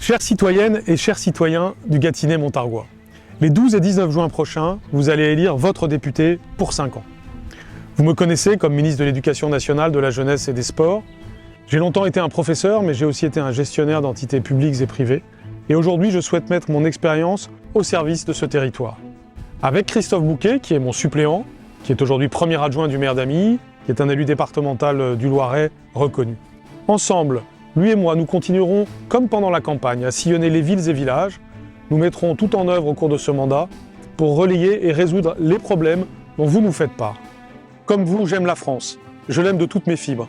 Chères citoyennes et chers citoyens du Gâtinais-Montargois, les 12 et 19 juin prochains, vous allez élire votre député pour 5 ans. Vous me connaissez comme ministre de l'Éducation nationale, de la jeunesse et des sports. J'ai longtemps été un professeur, mais j'ai aussi été un gestionnaire d'entités publiques et privées. Et aujourd'hui, je souhaite mettre mon expérience au service de ce territoire. Avec Christophe Bouquet, qui est mon suppléant, qui est aujourd'hui premier adjoint du maire d'Amilly, qui est un élu départemental du Loiret reconnu. Ensemble, lui et moi, nous continuerons, comme pendant la campagne, à sillonner les villes et villages. Nous mettrons tout en œuvre au cours de ce mandat pour relayer et résoudre les problèmes dont vous nous faites part. Comme vous, j'aime la France. Je l'aime de toutes mes fibres.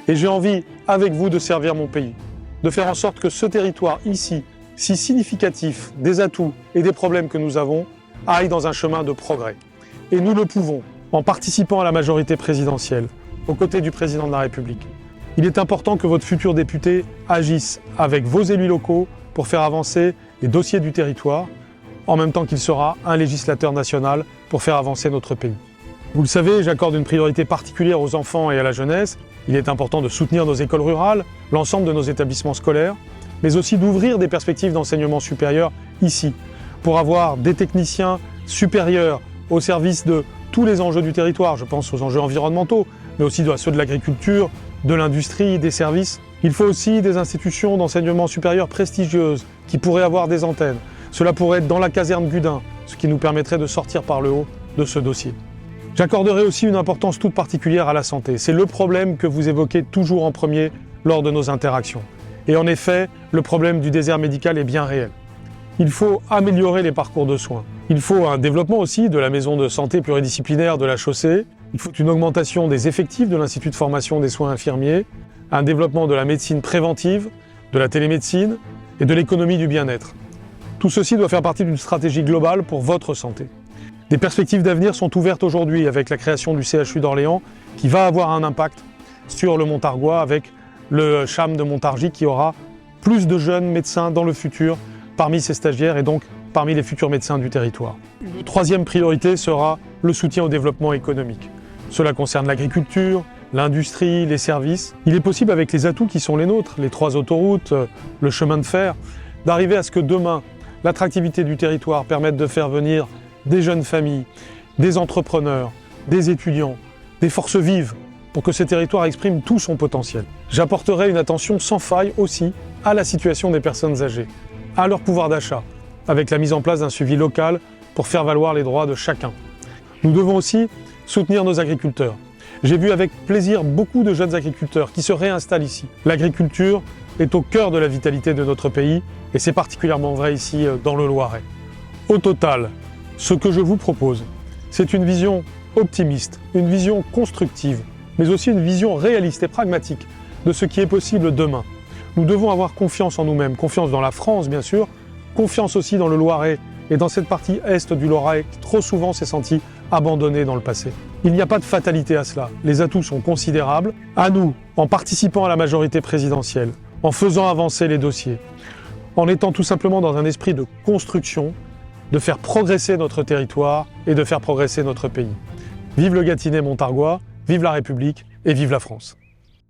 Et j'ai envie, avec vous, de servir mon pays. De faire en sorte que ce territoire ici, si significatif des atouts et des problèmes que nous avons, aille dans un chemin de progrès. Et nous le pouvons, en participant à la majorité présidentielle, aux côtés du président de la République. Il est important que votre futur député agisse avec vos élus locaux pour faire avancer les dossiers du territoire, en même temps qu'il sera un législateur national pour faire avancer notre pays. Vous le savez, j'accorde une priorité particulière aux enfants et à la jeunesse. Il est important de soutenir nos écoles rurales, l'ensemble de nos établissements scolaires, mais aussi d'ouvrir des perspectives d'enseignement supérieur ici, pour avoir des techniciens supérieurs au service de tous les enjeux du territoire. Je pense aux enjeux environnementaux, mais aussi à ceux de l'agriculture, de l'industrie, des services. Il faut aussi des institutions d'enseignement supérieur prestigieuses qui pourraient avoir des antennes. Cela pourrait être dans la caserne Gudin, ce qui nous permettrait de sortir par le haut de ce dossier. J'accorderai aussi une importance toute particulière à la santé. C'est le problème que vous évoquez toujours en premier lors de nos interactions. Et en effet, le problème du désert médical est bien réel. Il faut améliorer les parcours de soins. Il faut un développement aussi de la maison de santé pluridisciplinaire de la Chaussée. Il faut une augmentation des effectifs de l'Institut de formation des soins infirmiers, un développement de la médecine préventive, de la télémédecine et de l'économie du bien-être. Tout ceci doit faire partie d'une stratégie globale pour votre santé. Des perspectives d'avenir sont ouvertes aujourd'hui avec la création du CHU d'Orléans qui va avoir un impact sur le Montargois avec le CHAM de Montargis qui aura plus de jeunes médecins dans le futur parmi ses stagiaires et donc parmi les futurs médecins du territoire. Une troisième priorité sera le soutien au développement économique. Cela concerne l'agriculture, l'industrie, les services. Il est possible avec les atouts qui sont les nôtres, les 3 autoroutes, le chemin de fer, d'arriver à ce que demain, l'attractivité du territoire permette de faire venir des jeunes familles, des entrepreneurs, des étudiants, des forces vives, pour que ce territoire exprime tout son potentiel. J'apporterai une attention sans faille aussi à la situation des personnes âgées, à leur pouvoir d'achat, avec la mise en place d'un suivi local pour faire valoir les droits de chacun. Nous devons aussi soutenir nos agriculteurs. J'ai vu avec plaisir beaucoup de jeunes agriculteurs qui se réinstallent ici. L'agriculture est au cœur de la vitalité de notre pays et c'est particulièrement vrai ici dans le Loiret. Au total, ce que je vous propose, c'est une vision optimiste, une vision constructive, mais aussi une vision réaliste et pragmatique de ce qui est possible demain. Nous devons avoir confiance en nous-mêmes, confiance dans la France bien sûr, confiance aussi dans le Loiret et dans cette partie est du Loiret qui trop souvent s'est sentie abandonnée dans le passé. Il n'y a pas de fatalité à cela, les atouts sont considérables. À nous, en participant à la majorité présidentielle, en faisant avancer les dossiers, en étant tout simplement dans un esprit de construction, de faire progresser notre territoire et de faire progresser notre pays. Vive le Gâtinais-Montargois, vive la République et vive la France.